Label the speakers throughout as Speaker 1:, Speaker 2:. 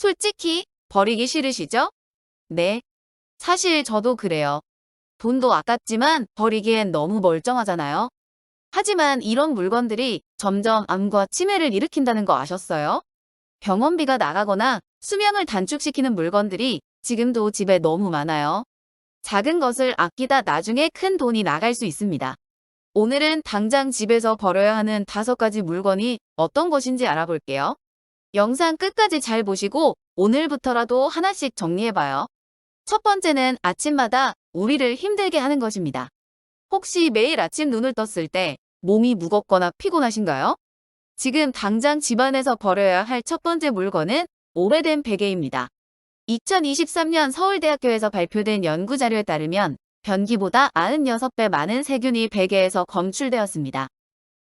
Speaker 1: 솔직히 버리기 싫으시죠? 네, 사실 저도 그래요. 돈도 아깝지만 버리기엔 너무 멀쩡하잖아요. 하지만 이런 물건들이 점점 암과 치매를 일으킨다는 거 아셨어요? 병원비가 나가거나 수명을 단축시키는 물건들이 지금도 집에 너무 많아요. 작은 것을 아끼다 나중에 큰 돈이 나갈 수 있습니다. 오늘은 당장 집에서 버려야 하는 5가지 물건이 어떤 것인지 알아볼게요. 영상 끝까지 잘 보시고 오늘부터라도 하나씩 정리해봐요. 첫 번째는 아침마다 우리를 힘들게 하는 것입니다. 혹시 매일 아침 눈을 떴을 때 몸이 무겁거나 피곤하신가요? 지금 당장 집안에서 버려야 할 첫 번째 물건은 오래된 베개입니다. 2023년 서울대학교에서 발표된 연구 자료에 따르면 변기보다 96배 많은 세균이 베개에서 검출되었습니다.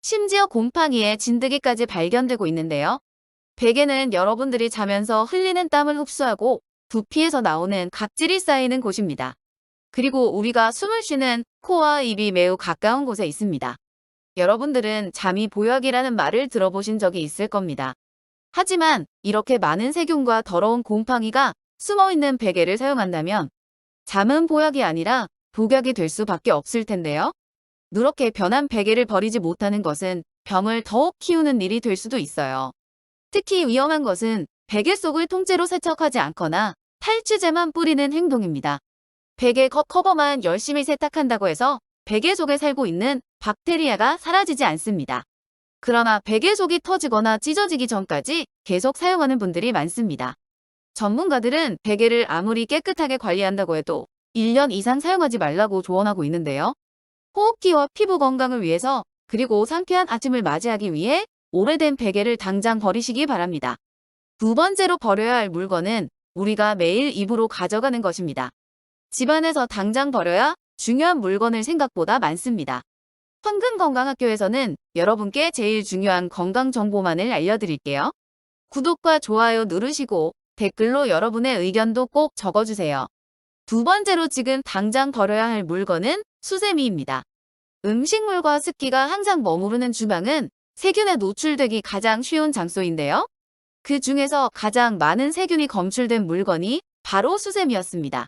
Speaker 1: 심지어 곰팡이에 진드기까지 발견되고 있는데요. 베개는 여러분들이 자면서 흘리는 땀을 흡수하고 두피에서 나오는 각질이 쌓이는 곳입니다. 그리고 우리가 숨을 쉬는 코와 입이 매우 가까운 곳에 있습니다. 여러분들은 잠이 보약이라는 말을 들어보신 적이 있을 겁니다. 하지만 이렇게 많은 세균과 더러운 곰팡이가 숨어있는 베개를 사용한다면 잠은 보약이 아니라 독약이 될 수밖에 없을 텐데요. 누렇게 변한 베개를 버리지 못하는 것은 병을 더욱 키우는 일이 될 수도 있어요. 특히 위험한 것은 베개 속을 통째로 세척하지 않거나 탈취제만 뿌리는 행동입니다. 베개 커버만 열심히 세탁한다고 해서 베개 속에 살고 있는 박테리아가 사라지지 않습니다. 그러나 베개 속이 터지거나 찢어지기 전까지 계속 사용하는 분들이 많습니다. 전문가들은 베개를 아무리 깨끗하게 관리한다고 해도 1년 이상 사용하지 말라고 조언하고 있는데요. 호흡기와 피부 건강을 위해서 그리고 상쾌한 아침을 맞이하기 위해 오래된 베개를 당장 버리시기 바랍니다. 두 번째로 버려야 할 물건은 우리가 매일 입으로 가져가는 것입니다. 집안에서 당장 버려야 중요한 물건을 생각보다 많습니다. 황금건강학교에서는 여러분께 제일 중요한 건강 정보만을 알려드릴게요. 구독과 좋아요 누르시고 댓글로 여러분의 의견도 꼭 적어주세요. 두 번째로 지금 당장 버려야 할 물건은 수세미입니다. 음식물과 습기가 항상 머무르는 주방은 세균에 노출되기 가장 쉬운 장소인데요. 그 중에서 가장 많은 세균이 검출된 물건이 바로 수세미였습니다.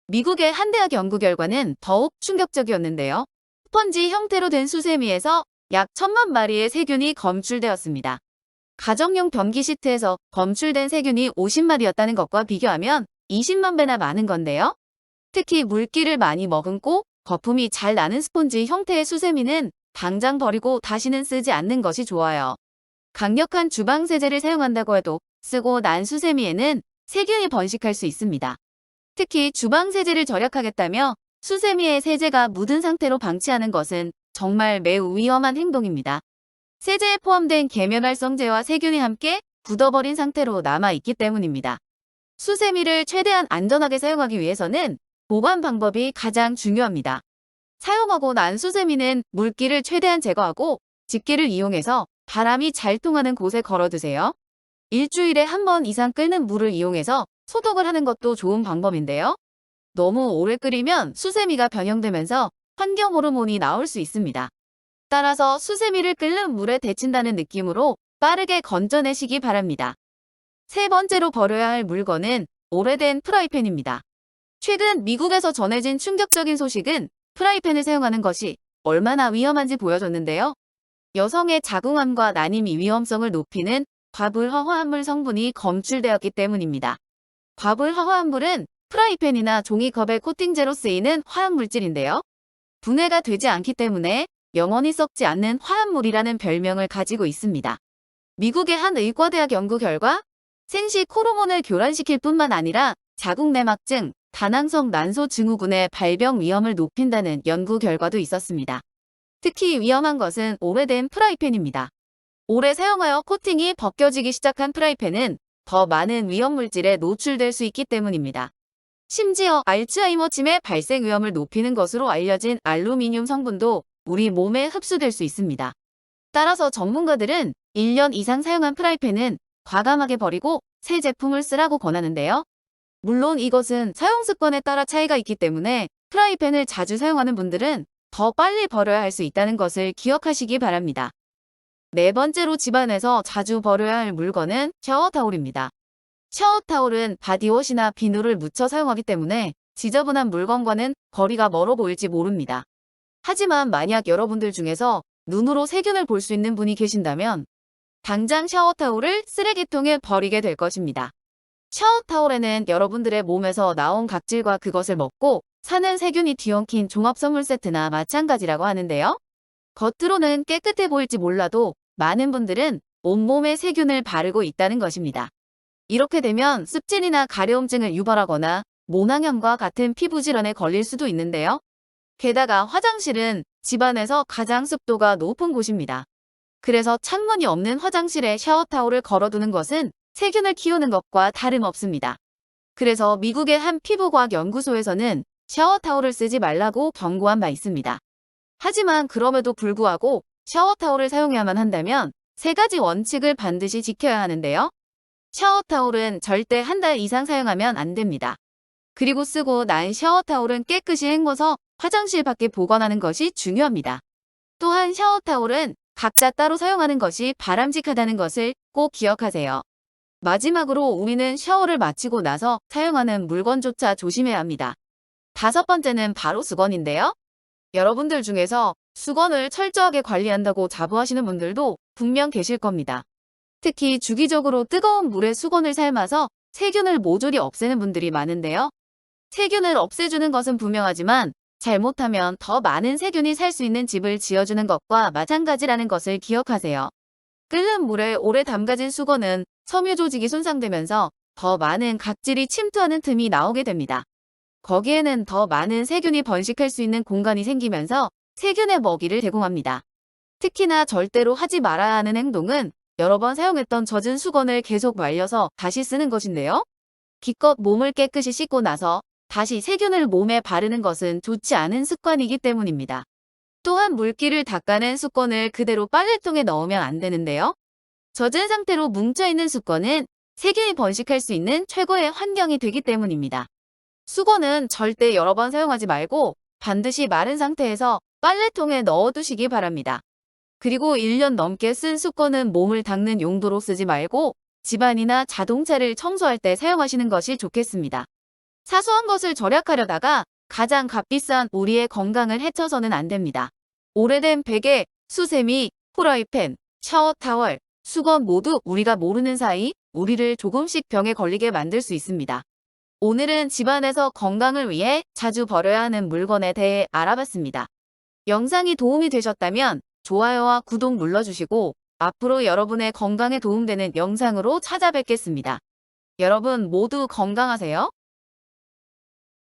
Speaker 1: 미국의 한 대학 연구 결과는 더욱 충격적이었는데요. 스펀지 형태로 된 수세미에서 약 1000만 마리의 세균이 검출되었습니다. 가정용 변기 시트에서 검출된 세균이 50마리였다는 것과 비교하면 20만 배나 많은 건데요. 특히 물기를 많이 머금고 거품이 잘 나는 스폰지 형태의 수세미는 당장 버리고 다시는 쓰지 않는 것이 좋아요. 강력한 주방 세제를 사용한다고 해도 쓰고 난 수세미에는 세균이 번식할 수 있습니다. 특히 주방 세제를 절약하겠다며 수세미에 세제가 묻은 상태로 방치하는 것은 정말 매우 위험한 행동입니다. 세제에 포함된 계면활성제와 세균이 함께 굳어버린 상태로 남아있기 때문입니다. 수세미를 최대한 안전하게 사용하기 위해서는 보관 방법이 가장 중요합니다. 사용하고 난 수세미는 물기를 최대한 제거하고 집게를 이용해서 바람이 잘 통하는 곳에 걸어두세요. 일주일에 한 번 이상 끓는 물을 이용해서 소독을 하는 것도 좋은 방법인데요. 너무 오래 끓이면 수세미가 변형되면서 환경 호르몬이 나올 수 있습니다. 따라서 수세미를 끓는 물에 데친다는 느낌으로 빠르게 건져내시기 바랍니다. 세 번째로 버려야 할 물건은 오래된 프라이팬입니다. 최근 미국에서 전해진 충격적인 소식은 프라이팬을 사용하는 것이 얼마나 위험한지 보여줬는데요. 여성의 자궁암과 난임이 위험성을 높이는 과불화합물 성분이 검출되었기 때문입니다. 과불화합물은 프라이팬이나 종이컵의 코팅제로 쓰이는 화학물질인데요. 분해가 되지 않기 때문에 영원히 썩지 않는 화합물이라는 별명을 가지고 있습니다. 미국의 한 의과대학 연구 결과 생식 호르몬을 교란시킬 뿐만 아니라 자궁내막증, 다낭성 난소 증후군의 발병 위험을 높인다는 연구 결과도 있었습니다. 특히 위험한 것은 오래된 프라이팬입니다. 오래 사용하여 코팅이 벗겨지기 시작한 프라이팬은 더 많은 위험물질에 노출될 수 있기 때문입니다. 심지어 알츠하이머 치매 발생 위험을 높이는 것으로 알려진 알루미늄 성분도 우리 몸에 흡수될 수 있습니다. 따라서 전문가들은 1년 이상 사용한 프라이팬은 과감하게 버리고 새 제품을 쓰라고 권하는데요. 물론 이것은 사용 습관에 따라 차이가 있기 때문에 프라이팬을 자주 사용하는 분들은 더 빨리 버려야 할 수 있다는 것을 기억하시기 바랍니다. 네 번째로 집안에서 자주 버려야 할 물건은 샤워타올입니다. 샤워타올은 바디워시나 비누를 묻혀 사용하기 때문에 지저분한 물건과는 거리가 멀어 보일지 모릅니다. 하지만 만약 여러분들 중에서 눈으로 세균을 볼 수 있는 분이 계신다면 당장 샤워타올을 쓰레기통에 버리게 될 것입니다. 샤워타올에는 여러분들의 몸에서 나온 각질과 그것을 먹고 사는 세균이 뒤엉킨 종합선물 세트나 마찬가지라고 하는데요. 겉으로는 깨끗해 보일지 몰라도 많은 분들은 온몸에 세균을 바르고 있다는 것입니다. 이렇게 되면 습진이나 가려움증을 유발하거나 모낭염과 같은 피부 질환에 걸릴 수도 있는데요. 게다가 화장실은 집안에서 가장 습도가 높은 곳입니다. 그래서 창문이 없는 화장실에 샤워타올을 걸어두는 것은 세균을 키우는 것과 다름없습니다. 그래서 미국의 한 피부과학 연구소에서는 샤워타올을 쓰지 말라고 경고한 바 있습니다. 하지만 그럼에도 불구하고 샤워타올을 사용해야만 한다면 세 가지 원칙을 반드시 지켜야 하는데요. 샤워타올은 절대 한 달 이상 사용하면 안 됩니다. 그리고 쓰고 난 샤워타올은 깨끗이 헹궈서 화장실 밖에 보관하는 것이 중요합니다. 또한 샤워타올은 각자 따로 사용하는 것이 바람직하다는 것을 꼭 기억하세요. 마지막으로 우리는 샤워를 마치고 나서 사용하는 물건조차 조심해야 합니다. 다섯 번째는 바로 수건인데요. 여러분들 중에서 수건을 철저하게 관리한다고 자부하시는 분들도 분명 계실 겁니다. 특히 주기적으로 뜨거운 물에 수건을 삶아서 세균을 모조리 없애는 분들이 많은데요. 세균을 없애주는 것은 분명하지만 잘못하면 더 많은 세균이 살 수 있는 집을 지어주는 것과 마찬가지라는 것을 기억하세요. 끓는 물에 오래 담가진 수건은 섬유 조직이 손상되면서 더 많은 각질이 침투하는 틈이 나오게 됩니다. 거기에는 더 많은 세균이 번식할 수 있는 공간이 생기면서 세균의 먹이를 제공합니다. 특히나 절대로 하지 말아야 하는 행동은 여러 번 사용했던 젖은 수건을 계속 말려서 다시 쓰는 것인데요. 기껏 몸을 깨끗이 씻고 나서 다시 세균을 몸에 바르는 것은 좋지 않은 습관이기 때문입니다. 또한 물기를 닦아낸 수건을 그대로 빨래통에 넣으면 안 되는데요. 젖은 상태로 뭉쳐있는 수건은 세균이 번식할 수 있는 최고의 환경이 되기 때문입니다. 수건은 절대 여러 번 사용하지 말고 반드시 마른 상태에서 빨래통에 넣어두시기 바랍니다. 그리고 1년 넘게 쓴 수건은 몸을 닦는 용도로 쓰지 말고 집안이나 자동차를 청소할 때 사용하시는 것이 좋겠습니다. 사소한 것을 절약하려다가 가장 값비싼 우리의 건강을 해쳐서는 안 됩니다. 오래된 베개, 수세미, 프라이팬, 샤워타월, 수건 모두 우리가 모르는 사이 우리를 조금씩 병에 걸리게 만들 수 있습니다. 오늘은 집안에서 건강을 위해 자주 버려야 하는 물건에 대해 알아봤습니다. 영상이 도움이 되셨다면 좋아요와 구독 눌러주시고 앞으로 여러분의 건강에 도움되는 영상으로 찾아뵙겠습니다. 여러분 모두 건강하세요.